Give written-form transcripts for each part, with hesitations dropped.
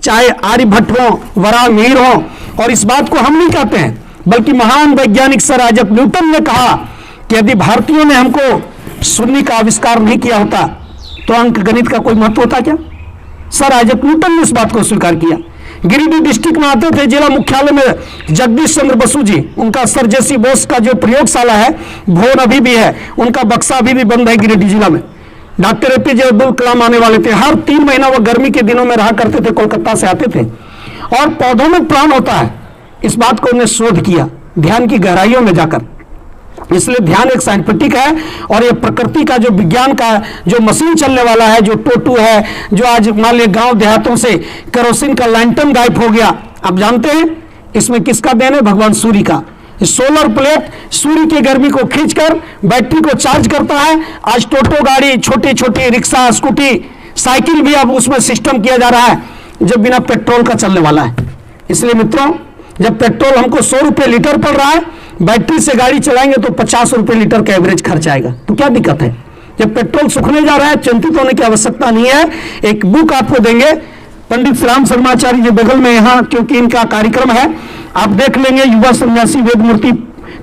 चाहे आर्यभट्ट हो, वराहमिहिर हो। और इस बात को हम नहीं कहते हैं, बल्कि महान वैज्ञानिक सर आइजैक न्यूटन ने कहा कि यदि भारतीयों ने हमको शून्य का आविष्कार नहीं किया होता तो अंक गणित का कोई महत्व होता क्या? सर आइजैक न्यूटन ने इस बात को स्वीकार किया। गिरिडीह डिस्ट्रिक्ट में आते थे, जिला मुख्यालय में जगदीश चंद्र बसु जी, उनका सर जेसी बोस का जो प्रयोगशाला है, भवन अभी भी है, उनका बक्सा अभी भी बंद है गिरिडीह जिला में। डॉक्टर एपीजे अब्दुल कलाम आने वाले थे, हर 3 महीना वो गर्मी के दिनों में रहा करते थे, कोलकाता से आते थे। और पौधों में प्राण होता है, इस बात को उन्होंने शोध किया ध्यान की गहराइयों में जाकर। इसलिए ध्यान एक साइंटिफिक है, और ये प्रकृति का जो विज्ञान का जो मशीन चलने वाला है, जो टोटू है, जो आज मान लीजिए गांव देहातों से केरोसिन का लैंटर्न गायब हो गया, आप जानते हैं इसमें किसका देन है? भगवान सूर्य का। सोलर प्लेट सूर्य की गर्मी को खींचकर बैटरी को चार्ज करता है। आज टोटो गाड़ी, छोटी छोटी रिक्शा, स्कूटी, साइकिल भी अब उसमें सिस्टम किया जा रहा है जो बिना पेट्रोल का चलने वाला है। इसलिए मित्रों, जब पेट्रोल हमको 100 रुपये लीटर पड़ रहा है, बैटरी से गाड़ी चलाएंगे तो 50 रुपये लीटर का एवरेज खर्च आएगा, तो क्या दिक्कत है? जब पेट्रोल सूखने जा रहा है, चिंतित होने की आवश्यकता नहीं है। एक बुक आपको देंगे पंडित श्री राम शर्माचार्य जी बगल में, यहाँ क्योंकि इनका कार्यक्रम है, आप देख लेंगे। युवा सन्यासी वेदमूर्ति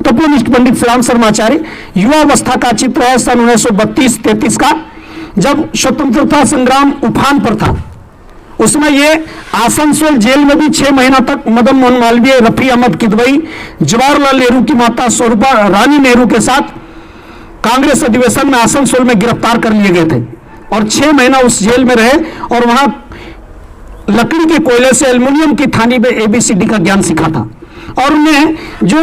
तपोनिष्ठ पंडित श्री राम शर्माचार्य, युवा अवस्था का चित्र है सन 1932-33 का, जब स्वतंत्रता संग्राम उफान पर था। उसमें ये आसनसोल जेल में भी 6 महीना तक मदन मोहन मालवीय, रफी अहमद किदवई, जवाहरलाल नेहरू की माता स्वरूपा रानी नेहरू के साथ कांग्रेस अधिवेशन में आसनसोल में गिरफ्तार कर लिए गए थे, और 6 महीना उस जेल में रहे, और वहां लकड़ी के कोयले से एल्युमिनियम की थाली में ABCD का ज्ञान सीखा था। और उन्हें जो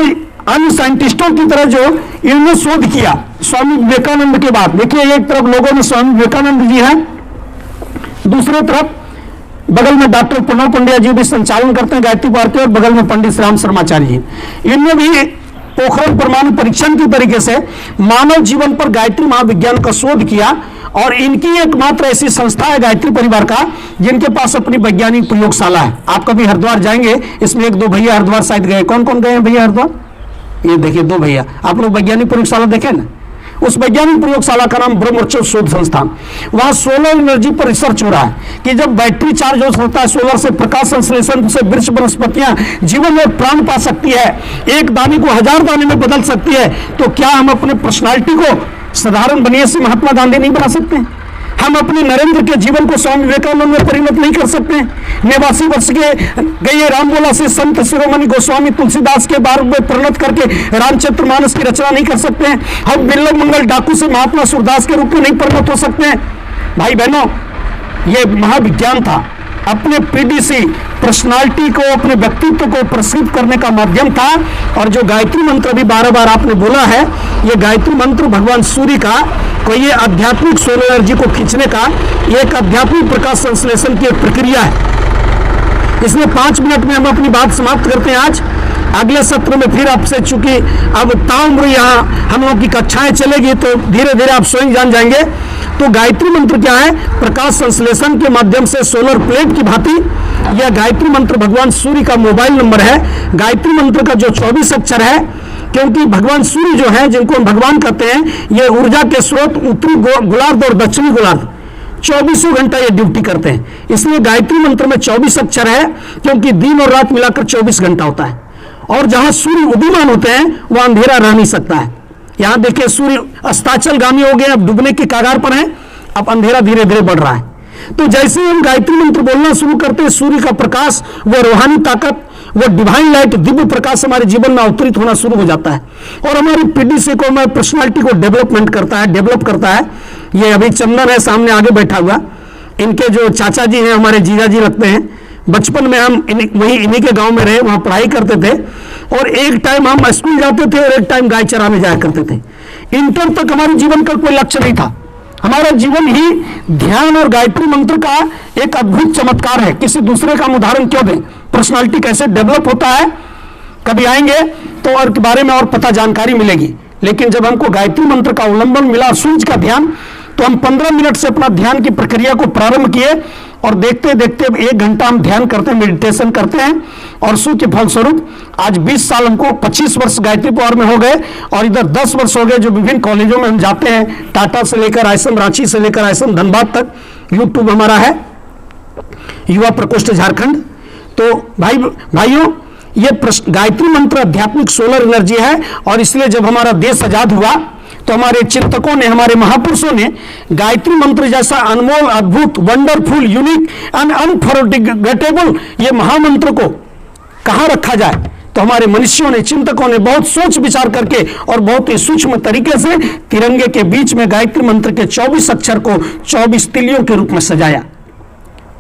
अन्य साइंटिस्टों की तरह जो इन्होंने शोध किया स्वामी विवेकानंद के बाद, देखिए एक तरफ लोगों में स्वामी विवेकानंद जी हैं, दूसरे तरफ बगल में डॉक्टर प्रणव पंड्या जी भी संचालन करते हैं गायत्री पार्क के, और बगल में पंडित श्री राम शर्माचार्य जी। इनने भी पोखरण परमाणु परीक्षण की तरीके से मानव जीवन पर गायत्री महाविज्ञान का शोध किया, और इनकी एकमात्र ऐसी संस्था है गायत्री परिवार का जिनके पास अपनी वैज्ञानिक प्रयोगशाला है। आप कभी हरिद्वार जाएंगे, इसमें 1-2 भैया हरिद्वार साइड गए। कौन कौन गए हैं भैया हरिद्वार? ये देखिए 2 भैया। आप लोग वैज्ञानिक प्रयोगशाला देखे ना? उस वैज्ञानिक प्रयोगशाला का नाम ब्रह्मोत्सव शोध संस्थान। वहां सोलर एनर्जी पर रिसर्च हो रहा है कि जब बैटरी चार्ज हो सकता है सोलर से, प्रकाश संश्लेषण से वृक्ष वनस्पतियां जीवन में प्राण पा सकती है, एक दाने को 1000 दाने में बदल सकती है, तो क्या हम अपने पर्सनालिटी को साधारण बनिए से महात्मा गांधी नहीं बना सकते? हम अपने नरेंद्र के जीवन को स्वामी विवेकानंद में परिणत नहीं कर सकते? 89 वर्ष के गए रामबोला से संत शिरोमणि गोस्वामी तुलसीदास के बारे में परिणत करके रामचरितमानस की रचना नहीं कर सकते हैं? हम बिल्लव मंगल डाकू से महात्मा सूरदास के रूप में नहीं परिणत हो सकते हैं? भाई बहनों, ये महाविज्ञान था, अपने पीडीसी पर्सनालिटी को, अपने व्यक्तित्व को प्रसिद्ध करने का माध्यम था। और जो गायत्री मंत्र भी बार-बार आपने बोला है, ये गायत्री मंत्र भगवान सूर्य का कोई ये आध्यात्मिक सोलर एनर्जी को खींचने का एक आध्यात्मिक प्रकाश संश्लेषण की एक प्रक्रिया है। इसलिए 5 मिनट में हम अपनी बात समाप्त करते हैं। आज अगले सत्र में फिर आपसे, चूंकि अब ताउम्र यहाँ हम लोग की कक्षाएं चलेगी तो धीरे धीरे आप स्वयं जान जाएंगे। तो गायत्री मंत्र क्या है? प्रकाश संश्लेषण के माध्यम से सोलर प्लेट की भांति यह गायत्री मंत्र भगवान सूर्य का मोबाइल नंबर है। गायत्री मंत्र का जो 24 अक्षर है, क्योंकि भगवान सूर्य जो है, जिनको हम भगवान कहते हैं, ये ऊर्जा के स्रोत उत्तरी गोलार्ध और दक्षिणी गोलार्ध 24 घंटा ये ड्यूटी करते हैं। इसलिए गायत्री मंत्र में 24 अक्षर है, क्योंकि दिन और रात मिलाकर 24 घंटा होता है। और जहां सूर्य उदीयमान होते हैं वहां अंधेरा रह नहीं सकता है। यहां देखिए सूर्य अस्ताचलगामी हो गए, अब डूबने के कगार पर है, अब अंधेरा धीरे धीरे बढ़ रहा है। तो जैसे हम गायत्री मंत्र बोलना शुरू करते हैं, सूर्य का प्रकाश, वो रूहानी ताकत, वो डिवाइन लाइट, दिव्य प्रकाश हमारे जीवन में अवतरित होना शुरू हो जाता है, और हमारी पीडीसी को, हमारी पर्सनालिटी को डेवलपमेंट करता है, डेवलप करता है। ये अभी चंदन है सामने आगे बैठा हुआ, इनके जो चाचा जी हैं, हमारे जीजा जी लगते हैं। बचपन में हम इन्हीं के गांव में रहे, वहां पढ़ाई करते थे, और एक टाइम हम स्कूल जाते थे और एक टाइम गाय चराने जाया करते थे। इंटर तक हमारे जीवन का कोई लक्ष्य नहीं था। हमारा जीवन ही ध्यान और गायत्री मंत्र का एक अद्भुत चमत्कार है। किसी दूसरे का हम उदाहरण क्यों दें? पर्सनालिटी कैसे डेवलप होता है, कभी आएंगे तो और के बारे में और पता जानकारी मिलेगी। लेकिन जब हमको गायत्री मंत्र का अवलंबन मिला, सूर्य का ध्यान, तो हम 15 मिनट से अपना ध्यान की प्रक्रिया को प्रारंभ किए, और देखते देखते अब 1 घंटा हम ध्यान करते हैं, मेडिटेशन करते हैं, और उसी के फलस्वरूप आज 20 साल, हमको 25 वर्ष गायत्री पावर में हो गए, और इधर 10 वर्ष हो गए जो विभिन्न कॉलेजों में हम जाते हैं, टाटा से लेकर आईएसएम रांची से लेकर आईएसएम धनबाद तक यूट्यूब हमारा है। युवा प्रकोष्ठ झारखंड। तो भाइयों, ये गायत्री मंत्र आध्यात्मिक सोलर एनर्जी है, और इसलिए जब हमारा देश आजाद हुआ तो हमारे चिंतकों ने, हमारे महापुरुषों ने गायत्री मंत्र जैसा अनमोल, अद्भुत, वंडरफुल, यूनिक एंड अनफॉरगेटेबल ये महामंत्र को कहां रखा जाए, तो हमारे मनुष्यों ने, चिंतकों ने बहुत सोच विचार करके और बहुत ही सूक्ष्म तरीके से तिरंगे के बीच में गायत्री मंत्र के 24 अक्षर को 24 तिलियों के रूप में सजाया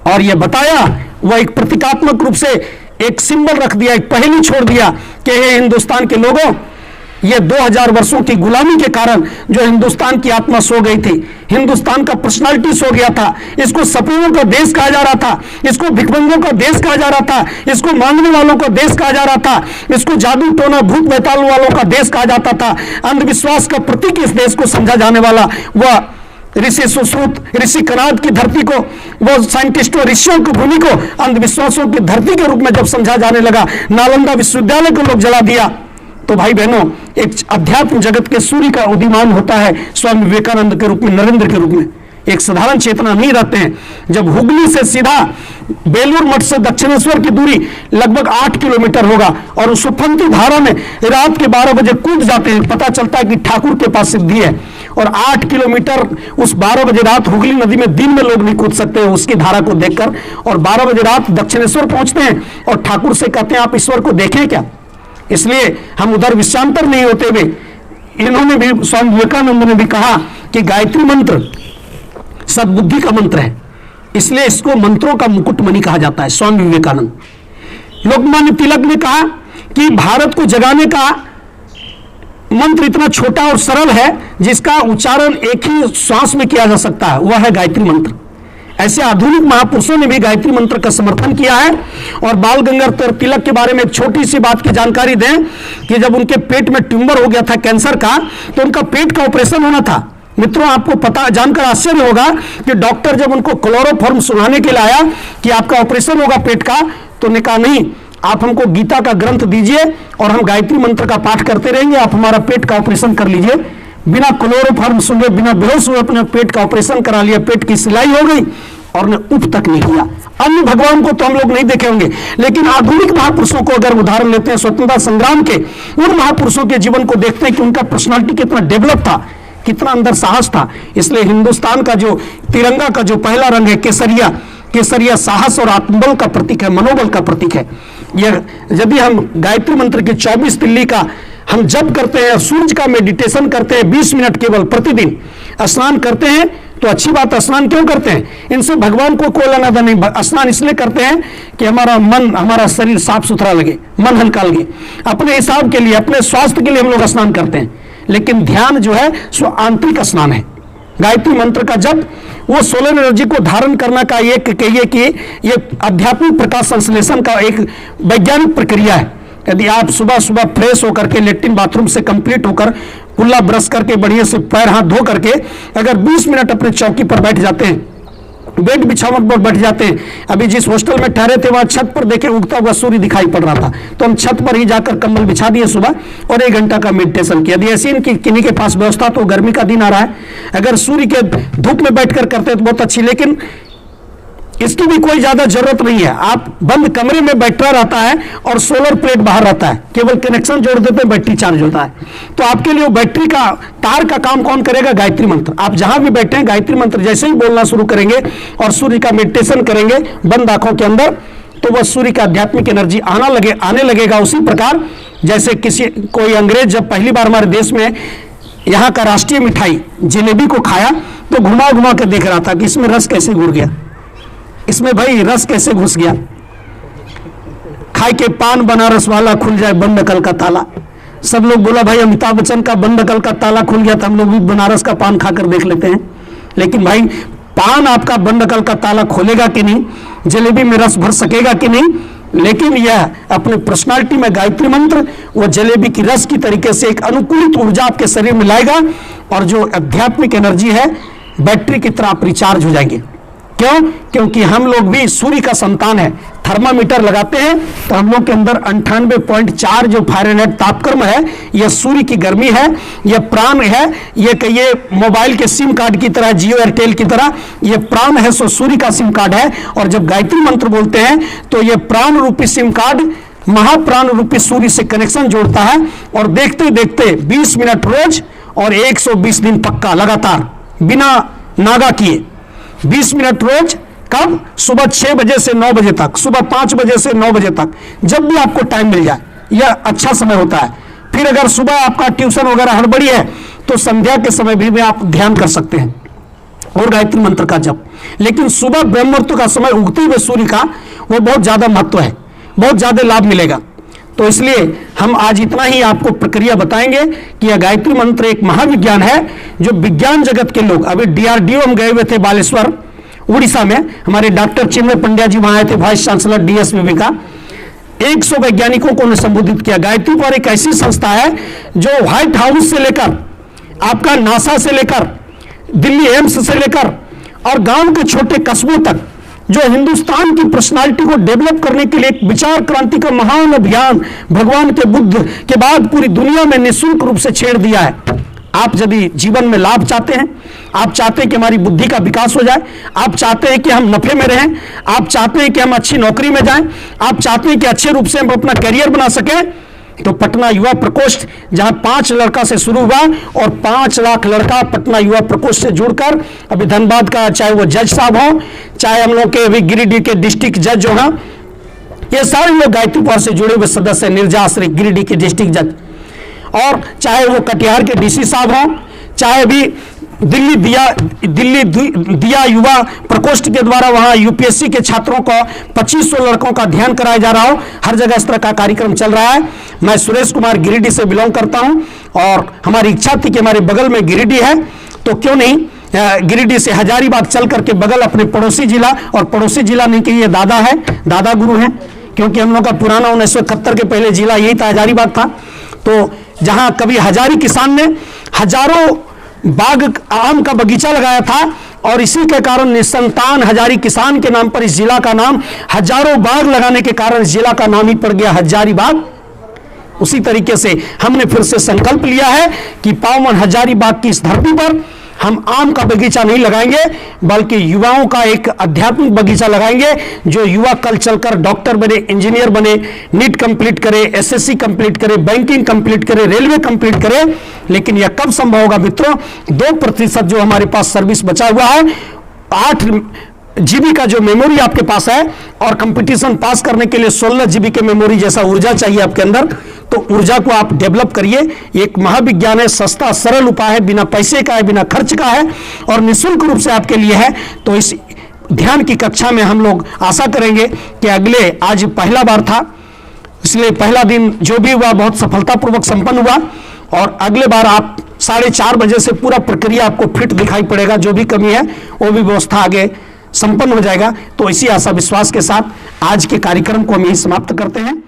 और यह बताया, वह एक प्रतीकात्मक रूप से एक सिंबल रख दिया, एक पहेली छोड़ दिया कि हे हिंदुस्तान के लोगों, ये 2000 वर्षों की गुलामी के कारण जो हिंदुस्तान की आत्मा सो गई थी, हिंदुस्तान का पर्सनालिटी सो गया था, इसको सपूरों का देश कहा जा रहा था, इसको भिखमंगों का देश कहा जा रहा था, इसको मांगने वालों का देश कहा जा रहा था, इसको जादू टोना भूत बैताल वालों का देश कहा जाता था, अंधविश्वास का प्रतीक इस देश को समझा जाने वाला वह ऋषि सुश्रुत, ऋषि कनाद की धरती को, वो साइंटिस्टों, ऋषियों की भूमि को अंधविश्वासों की धरती के रूप में जब समझा जाने लगा, नालंदा विश्वविद्यालय को लोग जला दिया, तो भाई बहनों, एक अध्यात्म जगत के सूर्य का उदीमान होता है स्वामी विवेकानंद के रूप में, नरेंद्र के रूप में। एक साधारण चेतना नहीं रहते हैं। जब हुगली से सीधा बेलूर मठ से दक्षिणेश्वर की दूरी लगभग 8 किलोमीटर होगा और उस उफनती धारा में रात के 12 बजे कूद जाते हैं, पता चलता है कि ठाकुर के पास सिद्धि है, और 8 किलोमीटर उस 12 बजे रात हुगली नदी में दिन में लोग नहीं कूद सकते उसकी धारा को देखकर, और 12 बजे रात दक्षिणेश्वर पहुंचते हैं और ठाकुर से कहते हैं आप ईश्वर को देखें क्या। इसलिए हम उधर विश्रांतर नहीं होते हुए, इन्होंने भी, स्वामी विवेकानंद ने भी कहा कि गायत्री मंत्र सद्बुद्धि का मंत्र है, इसलिए इसको मंत्रों का मुकुटमणि कहा जाता है। स्वामी विवेकानंद। लोकमान्य तिलक ने कहा कि भारत को जगाने का मंत्र इतना छोटा और सरल है जिसका उच्चारण एक ही श्वास में किया जा सकता है, वह है गायत्री मंत्र। ऐसे आधुनिक महापुरुषों ने भी गायत्री मंत्र का समर्थन किया है। और बाल गंगाधर तिलक के बारे में एक छोटी सी बात की जानकारी दें कि जब उनके पेट में ट्यूमर हो गया था कैंसर का, तो उनका पेट का ऑपरेशन होना था। मित्रों, आपको पता जानकर आश्चर्य होगा कि डॉक्टर जब उनको क्लोरोफॉर्म सुनाने के लिए आया कि आपका ऑपरेशन होगा पेट का, तो उन्होंने कहा नहीं, आप हमको गीता का ग्रंथ दीजिए और हम गायत्री मंत्र का पाठ करते रहेंगे, आप हमारा पेट का ऑपरेशन कर लीजिए। बिना क्लोरोफॉर्म सुने, बिना बेहोश हुए अपने पेट का ऑपरेशन करा लिया, पेट की सिलाई हो गई और ने उप तक नहीं किया। अन्य भगवान को तो हम लोग नहीं देखे होंगे, लेकिन आधुनिक महापुरुषों को अगर उदाहरण लेते हैं स्वतंत्रता संग्राम के, उन महापुरुषों के जीवन को देखते हैं कि उनका पर्सनालिटी कितना डेवलप था, कितना अंदर साहस था। इसलिए हिंदुस्तान का जो तिरंगा का जो पहला रंग है केसरिया, केसरिया साहस और आत्मबल का प्रतीक है, मनोबल का प्रतीक है। यह यदि हम गायत्री मंत्र की 24 तिल्ली का हम जप करते हैं, सूर्य का मेडिटेशन करते हैं 20 मिनट केवल प्रतिदिन, स्नान करते हैं, तो अच्छी बात, स्नान क्यों करते हैं? इनसे भगवान को कोई लेना देना नहीं। स्नान इसलिए करते हैं कि हमारा मन, हमारा शरीर साफ सुथरा लगे, मन हल्का लगे, अपने हिसाब के लिए, अपने स्वास्थ्य के लिए हम लोग स्नान करते हैं। लेकिन ध्यान जो है सो आंतरिक स्नान है। गायत्री मंत्र का जप वो सोलर एनर्जी को धारण करना का एक कहिए कि ये आध्यात्मिक प्रकाश संश्लेषण का एक वैज्ञानिक प्रक्रिया है। यदि आप सुबह सुबह फ्रेश होकर के लेट्रिन बाथरूम से कंप्लीट होकर कुल्ला ब्रश करके बढ़िया से पैर हाथ धो करके अगर 20 मिनट अपने चौकी पर बैठ जाते हैं, बेड बिछावन पर बैठ जाते हैं, अभी जिस हॉस्टल में ठहरे थे वहां छत पर देखे उगता हुआ सूर्य दिखाई पड़ रहा था, तो हम छत पर ही जाकर कंबल बिछा दिए सुबह और 1 घंटा का मेडिटेशन किया। यदि ऐसी इनकी किन्हीं के पास व्यवस्था, तो गर्मी का दिन आ रहा है, अगर सूर्य के धूप में बैठकर करते हैं तो बहुत अच्छी, लेकिन इसकी भी कोई ज्यादा जरूरत नहीं है। आप बंद कमरे में बैठा रहता है और सोलर प्लेट बाहर रहता है, केवल कनेक्शन जोड़ देते हैं, बैटरी चार्ज होता है। तो आपके लिए बैटरी का तार का काम कौन करेगा? गायत्री मंत्र। आप जहां भी बैठे हैं गायत्री मंत्र जैसे ही बोलना शुरू करेंगे और सूर्य का मेडिटेशन करेंगे बंद आंखों के अंदर, तो वह सूर्य का आध्यात्मिक एनर्जी आने लगेगा। उसी प्रकार जैसे कोई अंग्रेज जब पहली बार हमारे देश में यहाँ का राष्ट्रीय मिठाई जलेबी को खाया तो घुमा घुमा के देख रहा था कि इसमें रस कैसे घुर गया, इसमें भाई रस कैसे घुस गया। खाए के पान बनारस वाला खुल जाए बंद अकल का ताला। सब लोग बोला भाई अमिताभ बच्चन का बंद अकल का ताला खुल गया था, हम लोग भी बनारस का पान खाकर देख लेते हैं। लेकिन भाई पान आपका बंद अकल का ताला खोलेगा कि नहीं, जलेबी में रस भर सकेगा कि नहीं, लेकिन यह अपने पर्सनालिटी में गायत्री मंत्र वो जलेबी की रस की तरीके से एक अनुकूलित ऊर्जा आपके शरीर में लाएगा और जो आध्यात्मिक एनर्जी है बैटरी की तरह आप रिचार्ज हो जाएंगे। क्यों? क्योंकि हम लोग भी सूर्य का संतान है। थर्मामीटर लगाते हैं तो हम लोग के अंदर 98.4 जो फ़ारेनहाइट तापक्रम है, यह सूर्य की गर्मी है, यह प्राण है। ये कहिए मोबाइल के सिम कार्ड की तरह, जियो एयरटेल की तरह यह प्राण है, सो सूर्य का सिम कार्ड है। और जब गायत्री मंत्र बोलते हैं तो यह प्राण रूपी सिम कार्ड महाप्राण रूपी सूर्य से कनेक्शन जोड़ता है। और देखते देखते 20 मिनट रोज और 120 दिन पक्का लगातार बिना नागा किए 20 मिनट रोज। कब? सुबह 6 बजे से 9 बजे तक, सुबह 5 बजे से 9 बजे तक, जब भी आपको टाइम मिल जाए, यह अच्छा समय होता है। फिर अगर सुबह आपका ट्यूशन वगैरह हड़बड़ी है तो संध्या के समय भी आप ध्यान कर सकते हैं और गायत्री मंत्र का जप। लेकिन सुबह ब्रह्म मुहूर्त का समय उगते हुए सूर्य का वो बहुत ज्यादा महत्व है, बहुत ज्यादा लाभ मिलेगा। तो इसलिए हम आज इतना ही आपको प्रक्रिया बताएंगे कि यह गायत्री मंत्र एक महाविज्ञान है जो विज्ञान जगत के लोग, अभी DRDO हम गए हुए थे बालेश्वर उड़ीसा में, हमारे डॉक्टर चिन्मय पंड्या जी वहां आए थे, वाइस चांसलर DSBB का। 100 वैज्ञानिकों को उन्हें संबोधित किया। गायत्री पर एक ऐसी संस्था है जो व्हाइट हाउस से लेकर आपका नासा से लेकर दिल्ली एम्स से लेकर और गांव के छोटे कस्बों तक जो हिंदुस्तान की पर्सनालिटी को डेवलप करने के लिए एक विचार क्रांति का महान अभियान भगवान के बुद्ध के बाद पूरी दुनिया में निःशुल्क रूप से छेड़ दिया है। आप यदि जीवन में लाभ चाहते हैं, आप चाहते हैं कि हमारी बुद्धि का विकास हो जाए, आप चाहते हैं कि हम नफे में रहें, आप चाहते हैं कि हम अच्छी नौकरी में जाएं, आप चाहते हैं कि अच्छे रूप से हम अपना करियर बना सकें, तो पटना युवा प्रकोष्ठ जहां 5 लड़का से शुरू हुआ और 5 लाख लड़का पटना युवा प्रकोष्ठ से जुड़कर अभी धनबाद का, चाहे वो जज साहब हो, चाहे हम लोग के अभी गिरिडीह के डिस्ट्रिक्ट जज जो हैं, ये सारे लोग गायत्री पाठ से जुड़े हुए सदस्य, निर्जाश्री गिरिडीह के डिस्ट्रिक्ट जज, और चाहे वो कटिहार के DC साहब हों, चाहे भी दिल्ली दिया युवा प्रकोष्ठ के द्वारा वहां UPSC के छात्रों को 2500 लड़कों का ध्यान कराया जा रहा हो, हर जगह इस तरह का कार्यक्रम चल रहा है। मैं सुरेश कुमार गिरिडीह से बिलोंग करता हूं और हमारी इच्छा थी कि हमारे बगल में गिरिडीह है, तो क्यों नहीं गिरिडीह से हजारीबाग चल करके बगल अपने पड़ोसी जिला, और पड़ोसी जिला नहीं कि ये दादा है, दादा गुरु हैं, क्योंकि हम लोग का पुराना 1971 के पहले जिला यही था, हजारीबाग था। तो जहां कभी हजारी किसान ने हजारों बाग आम का बगीचा लगाया था और इसी के कारण निसंतान हजारी किसान के नाम पर इस जिला का नाम, हजारों बाग लगाने के कारण इस जिला का नाम ही पड़ गया हजारीबाग। उसी तरीके से हमने फिर से संकल्प लिया है कि पावन हजारीबाग की इस धरती पर हम आम का बगीचा नहीं लगाएंगे, बल्कि युवाओं का एक आध्यात्मिक बगीचा लगाएंगे, जो युवा कल चलकर डॉक्टर बने, इंजीनियर बने, नीट कंप्लीट करे, SSC कंप्लीट करे, बैंकिंग कंप्लीट करे, रेलवे कंप्लीट करे। लेकिन यह कब संभव होगा मित्रों? 2% जो हमारे पास सर्विस बचा हुआ है, 8 GB का जो मेमोरी आपके पास है, और कंपटीशन पास करने के लिए 16 GB के मेमोरी जैसा ऊर्जा चाहिए आपके अंदर, तो ऊर्जा को आप डेवलप करिए। एक महाविज्ञान है, सस्ता सरल उपाय है, बिना पैसे का है, बिना खर्च का है और निःशुल्क रूप से आपके लिए है। तो इस ध्यान की कक्षा में हम लोग आशा करेंगे कि अगले, आज पहला बार था इसलिए पहला दिन जो भी हुआ बहुत सफलतापूर्वक संपन्न हुआ, और अगले बार आप 4:30 बजे से पूरा प्रक्रिया आपको फिट दिखाई पड़ेगा, जो भी कमी है वो भी व्यवस्था आगे संपन्न हो जाएगा। तो इसी आशा विश्वास के साथ आज के कार्यक्रम को हम यही समाप्त करते हैं।